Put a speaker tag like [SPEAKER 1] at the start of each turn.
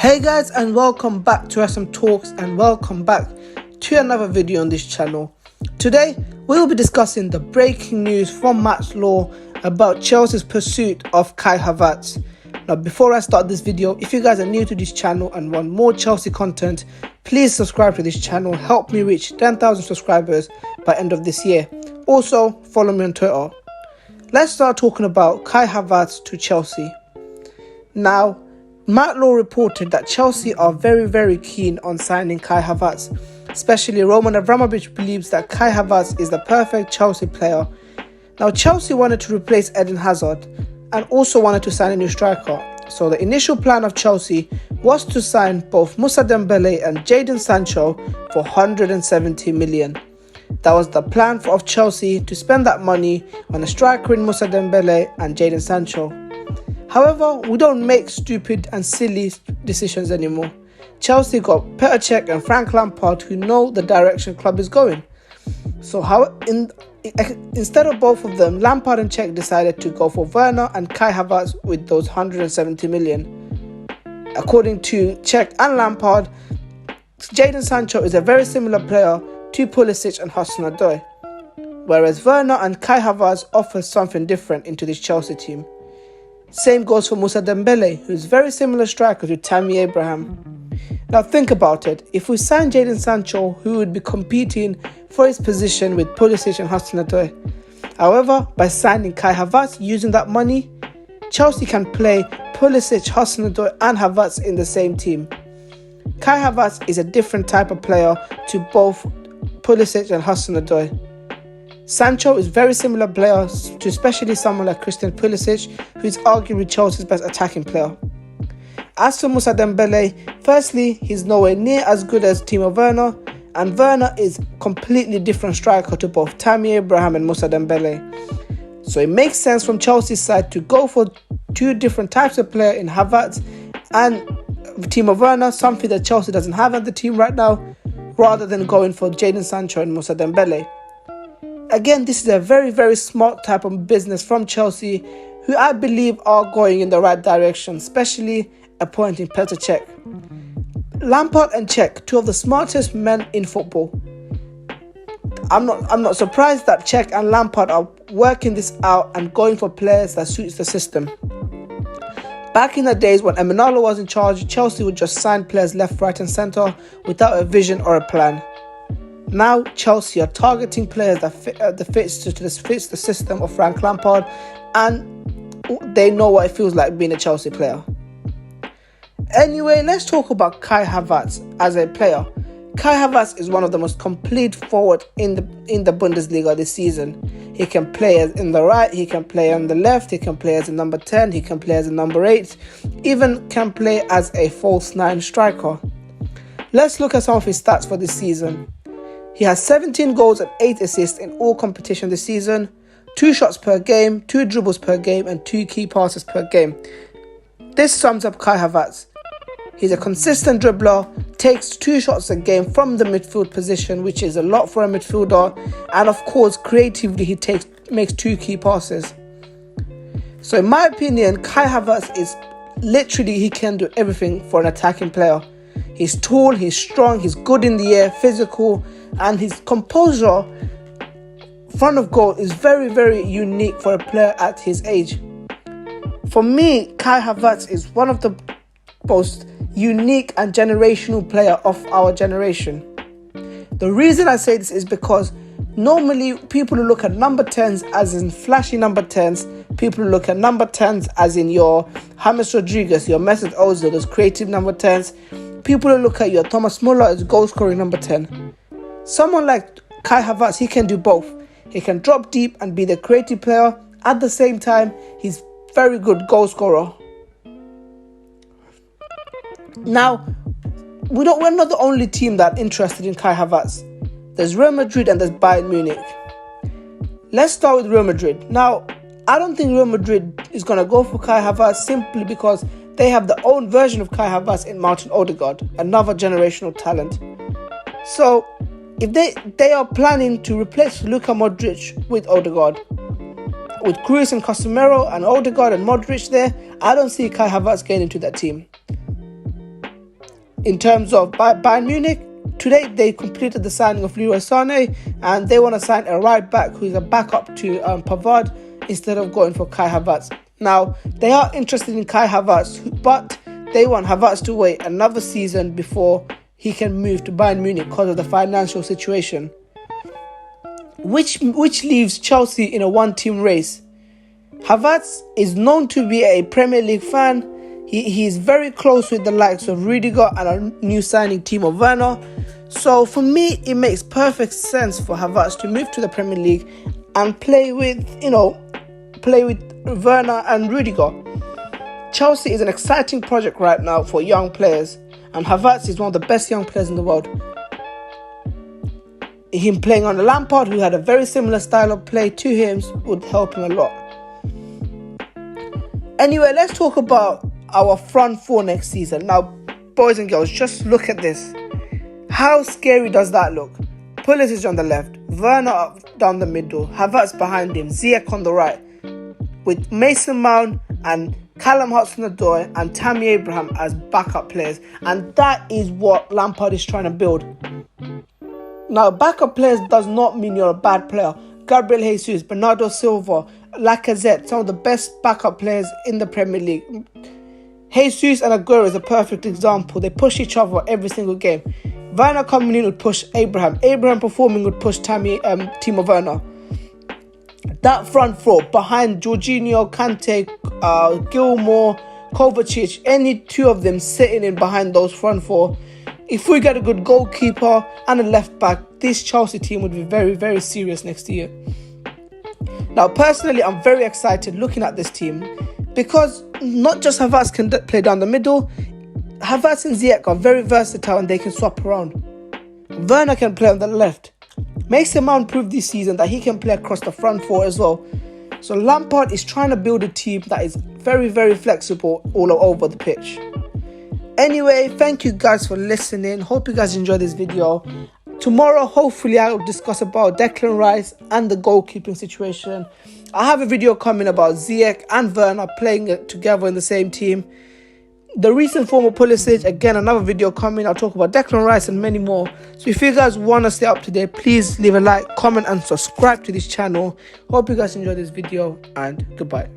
[SPEAKER 1] Hey guys, and welcome back to SM Talks, and welcome back to another video on this channel. Today we will be discussing the breaking news from Match Law about Chelsea's pursuit of Kai Havertz. Now, before I start this video, if you guys are new to this channel and want more Chelsea content, please subscribe to this channel. Help me reach 10,000 subscribers by end of this year. Also, follow me on Twitter. Let's start talking about Kai Havertz to Chelsea. Now, Matt Law reported that Chelsea are very keen on signing Kai Havertz. Especially Roman Abramovich believes that Kai Havertz is the perfect Chelsea player. Now, Chelsea wanted to replace Eden Hazard and also wanted to sign a new striker. So the initial plan of Chelsea was to sign both Moussa Dembele and Jadon Sancho for 170 million. That was the plan of Chelsea, to spend that money on a striker in Moussa Dembele and Jadon Sancho. However, we don't make stupid and silly decisions anymore. Chelsea got Petr Cech and Frank Lampard, who know the direction club is going. So instead of both of them, Lampard and Cech decided to go for Werner and Kai Havertz with those 170 million. According to Cech and Lampard, Jadon Sancho is a very similar player to Pulisic and Hudson-Odoi, whereas Werner and Kai Havertz offer something different into this Chelsea team. Same goes for Moussa Dembele, who is very similar striker to Tammy Abraham. Now think about it. If we sign Jadon Sancho, who would be competing for his position with Pulisic and Hudson-Odoi. However, by signing Kai Havertz using that money, Chelsea can play Pulisic, Hudson-Odoi and Havertz in the same team. Kai Havertz is a different type of player to both Pulisic and Hudson-Odoi. Sancho is very similar player to especially someone like Christian Pulisic, who is arguably Chelsea's best attacking player. As for Moussa Dembele, firstly, he's nowhere near as good as Timo Werner, and Werner is completely different striker to both Tammy Abraham and Moussa Dembele. So it makes sense from Chelsea's side to go for two different types of player in Havertz and Timo Werner, something that Chelsea doesn't have at the team right now, rather than going for Jadon Sancho and Moussa Dembele. Again, this is a very smart type of business from Chelsea, who I believe are going in the right direction, especially appointing Petr Cech. Lampard and Cech, two of the smartest men in football. I'm not surprised that Cech and Lampard are working this out and going for players that suits the system. Back in the days when Emenalo was in charge, Chelsea would just sign players left, right and centre without a vision or a plan. Now Chelsea are targeting players that fits the system of Frank Lampard, and they know what it feels like being a Chelsea player. Anyway, let's talk about Kai Havertz as a player. Kai Havertz is one of the most complete forward in the Bundesliga this season. He can play as in the right, he can play on the left, he can play as a number 10, he can play as a number 8, even can play as a false 9 striker. Let's look at some of his stats for this season. He has 17 goals and 8 assists in all competition this season, 2 shots per game, 2 dribbles per game and 2 key passes per game. This sums up Kai Havertz. He's a consistent dribbler, takes 2 shots a game from the midfield position, which is a lot for a midfielder, and of course creatively he makes 2 key passes. So in my opinion, Kai Havertz is literally, he can do everything for an attacking player. He's tall, he's strong, he's good in the air, physical, and his composure front of goal is very unique for a player at his age. For me, Kai Havertz is one of the most unique and generational player of our generation. The reason I say this is because normally people who look at number 10s as in flashy number 10s, people who look at number 10s as in your James Rodriguez, your Mesut Ozil, those creative number 10s, people who look at your Thomas Muller as goal scoring number 10. Someone like Kai Havertz, he can do both. He can drop deep and be the creative player. At the same time, he's very good goal scorer. Now, we're not the only team that interested in Kai Havertz. There's Real Madrid and there's Bayern Munich. Let's start with Real Madrid. Now, I don't think Real Madrid is going to go for Kai Havertz simply because they have their own version of Kai Havertz in Martin Odegaard, another generational talent. So, if they are planning to replace Luka Modric with Odegaard, with Kroos and Casemiro and Odegaard and Modric there, I don't see Kai Havertz getting into that team. in terms of Bayern Munich, today they completed the signing of Leroy Sané, and they want to sign a right back who is a backup to Pavard instead of going for Kai Havertz. Now, they are interested in Kai Havertz, but they want Havertz to wait another season before he can move to Bayern Munich because of the financial situation, which leaves Chelsea in a one-team race. Havertz is known to be a Premier League fan. He is very close with the likes of Rudiger and a new signing Timo Werner. So for me, it makes perfect sense for Havertz to move to the Premier League and play with Werner and Rudiger. Chelsea is an exciting project right now for young players, and Havertz is one of the best young players in the world. Him playing under Lampard, who had a very similar style of play to him, would help him a lot. Anyway, let's talk about our front four next season. Now, boys and girls, just look at this. How scary does that look? Pulisic on the left, Werner up down the middle, Havertz behind him, Ziyech on the right, with Mason Mount and Callum Hudson-Odoi and Tammy Abraham as backup players. And that is what Lampard is trying to build. Now, backup players does not mean you're a bad player. Gabriel Jesus, Bernardo Silva, Lacazette, some of the best backup players in the Premier League. Jesus and Aguero is a perfect example. They push each other every single game. Werner coming in would push Abraham. Abraham performing would push Timo Werner. That front four behind Jorginho, Kante, Gilmour, Kovacic, any two of them sitting in behind those front four. If we get a good goalkeeper and a left back, this Chelsea team would be very, very serious next year. Now, personally, I'm very excited looking at this team because not just Havertz can play down the middle. Havertz and Ziyech are very versatile and they can swap around. Werner can play on the left. Mason Mount proved this season that he can play across the front four as well. So Lampard is trying to build a team that is very, very flexible all over the pitch. Anyway, thank you guys for listening. Hope you guys enjoyed this video. Tomorrow, hopefully, I will discuss about Declan Rice and the goalkeeping situation. I have a video coming about Ziyech and Werner playing together in the same team. The recent form of Pulisic, again, another video coming. I'll talk about Declan Rice and many more. So if you guys want to stay up to date, please leave a like, comment and subscribe to this channel. Hope you guys enjoyed this video and goodbye.